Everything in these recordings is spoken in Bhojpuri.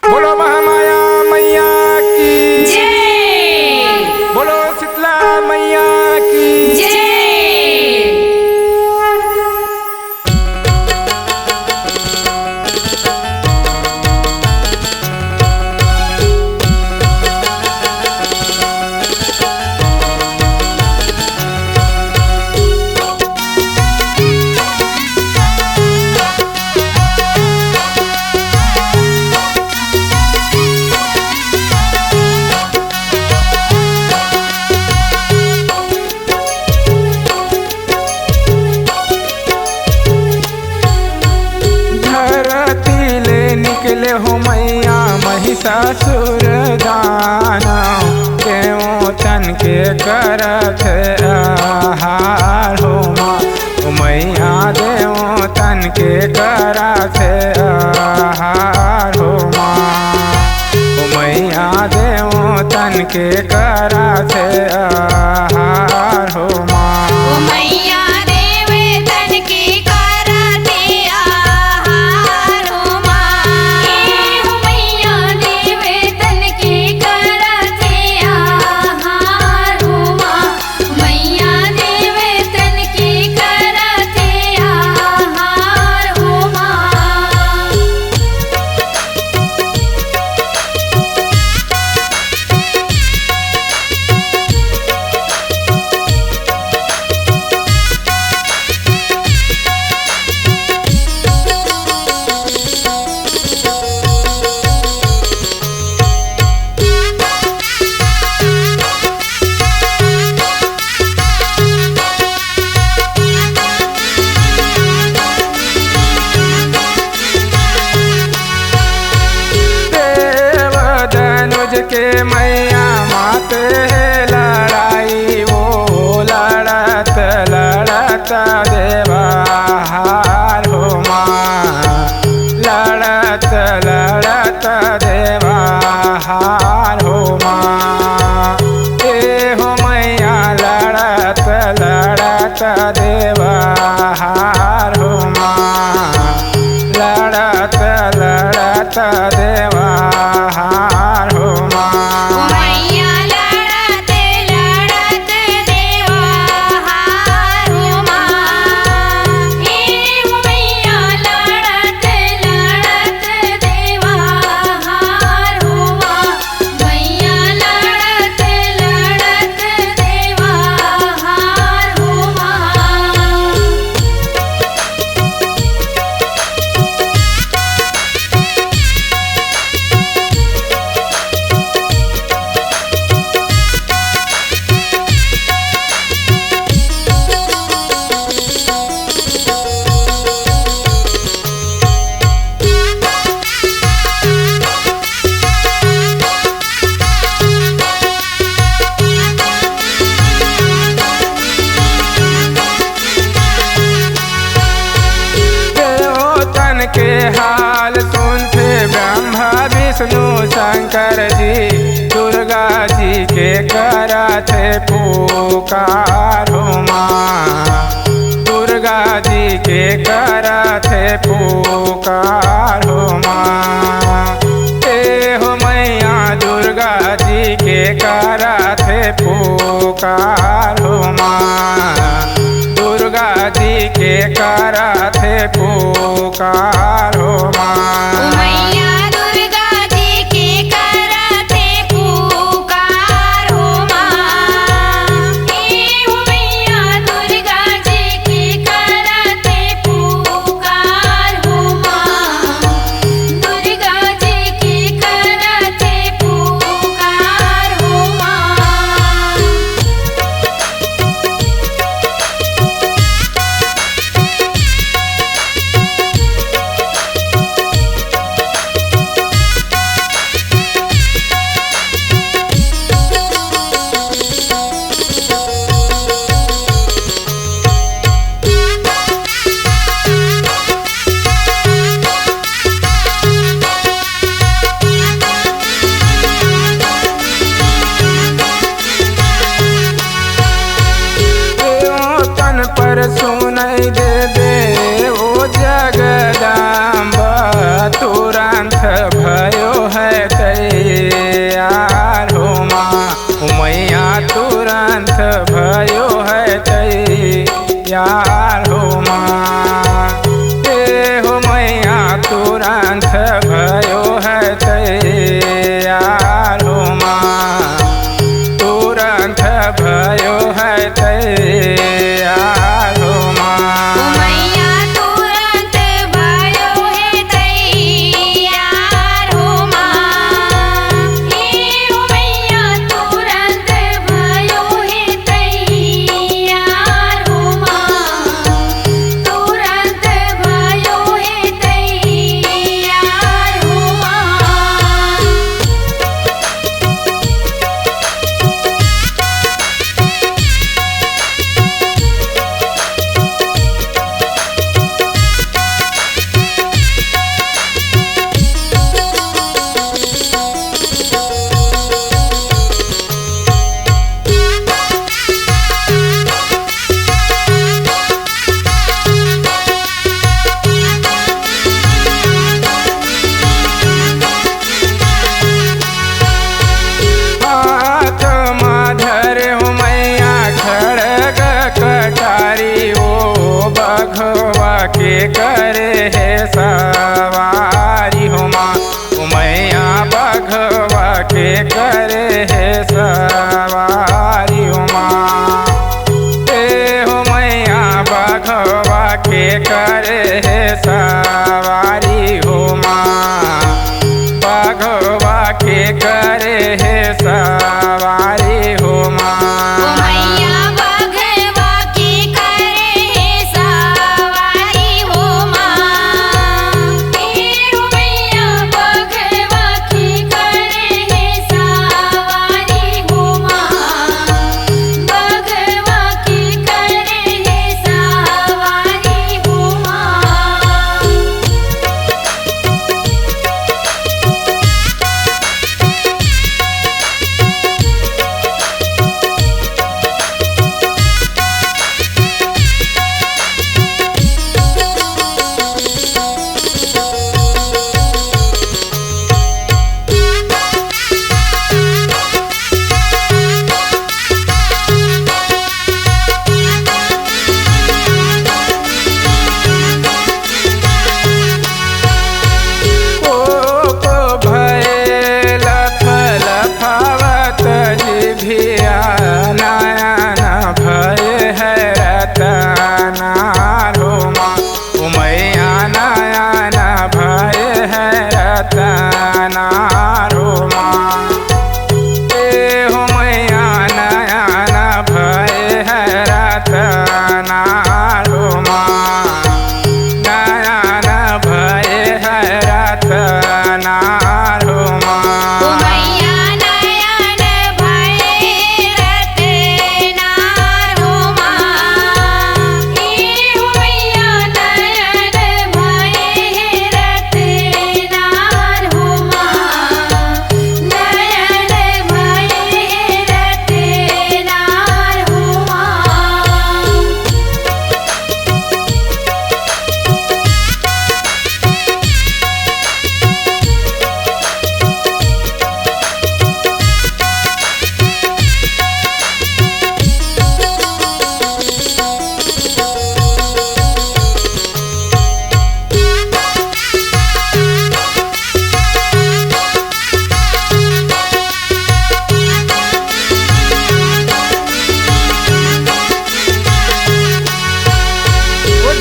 बोलो महामाया मैया की जय। बोलो शीतला मैया की जय। धरती ले निकले हो मैया महिषासुर दाना देवों तन के करत आहार हो माँ ओ मैया देवों तन के करत आहार हो माँ ओ मैया देवों तन के करत आहार हो माँ ओ मैया देवे तन के करते आहार हो माँ। ओ मैया देवे तन के करते आहार हो माँ। मैया देवे तन के करते आहार हो माँ। देव धनुज के मैया माते लड़ाई वो लड़त लड़त देवा हार हो माँ लड़त लड़त देवा हार हो माँ ए हो मैया लड़त लड़त देवा हार हो माँ लड़त लड़त देवा हार हो ओ माँ मैया लड़त लड़त देवा हार हो माँ। हे ओ मैया लड़त लड़त देवा हार हो माँ। मैया लड़त लड़त देवा हार हो माँ। देवतन के हाल सुनते ब्रह्मा विष्णु शंकर जी दुर्गा जी के करते पुकार हो माँ दुर्गा जी के करते पुकार हो माँ ए हो मैया दुर्गा जी के करते पुकार हो माँ दुर्गा जी के करते पुकार हो ओ माँ मैया दुर्गा जी के करते पुकार हो माँ। हे ओ मैया दुर्गा जी के करते पुकार हो माँ। दुर्गा जी के करते पुकार हो माँ। के करे है सवारी उमा। ए हो मैया बघवा के करे है सवारी उमा, बघवा के करे है सवारी उमा। मैया बघवा के करे है सवारी हो माँ। मैया बघवा के करे है सवारी हो माँ, बघवा के करे है सवारी हो माँ।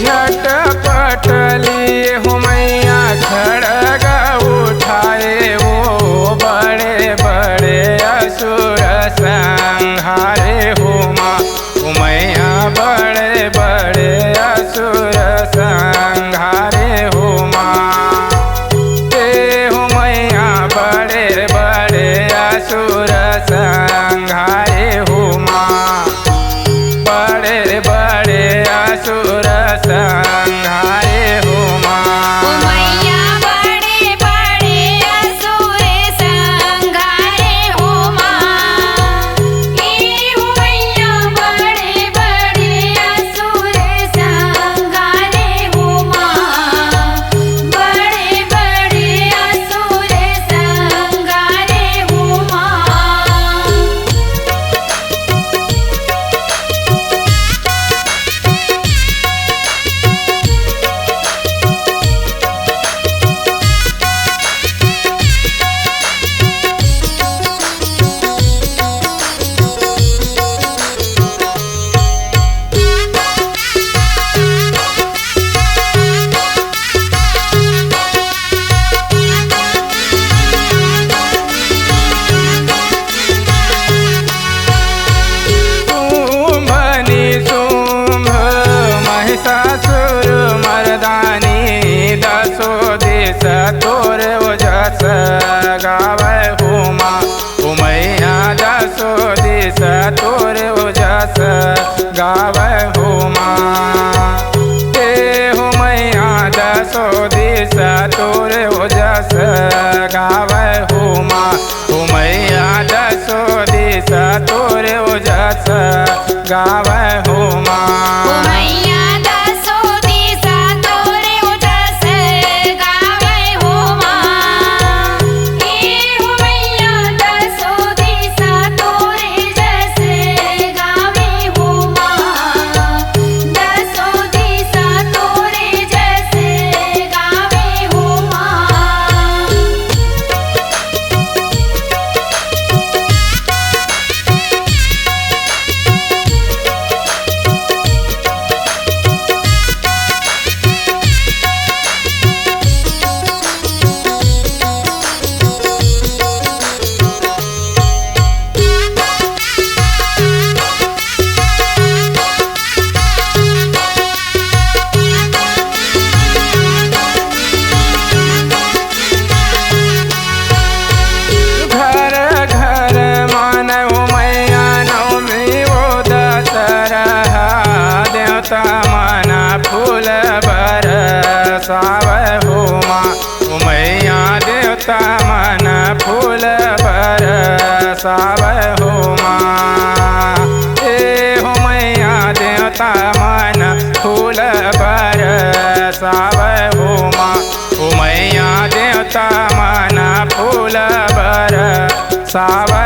झटपट लिए हो मैया खड़ग उठाए, वो बड़े बड़े असुर संहारे हो माँ। मैया बड़े बड़े असुर संहारे हो माँ। ए हो मैया बड़े बड़े असुर संहारे हो माँ, बड़े बड़े असुर संहारे हो माँ। मैया बड़े बड़े असुर संहारे हो माँ। मैया बड़े बड़े असुर संहारे हो माँ, बड़े बड़े असुर संहारे हो माँ। महिषासुर मर्दानी दसो दिस तोर ओजस गावे हो माँ। मैया दसो दिस तोर ओजस गावे हो माँ। ए हो मैया दसो दिस तोर ओजस गावे हो माँ। मैया दसो दिस तोर ओजस गावे हो माँ। मैया दसो दिशा तोरे ओजस गावे हो माँ। मैया दसो दिशा तोरे जस गावे हो माँ, दसो दिशा तोरे जस गावे हो माँ। देवता मन फूल बरसावे हो माँ। मैया देवता मन फूल बरसावे हो माँ। ए हो मैया देवता मन फूल बरसावे हो माँ। ओ मैया देवता मन फूल बरसावे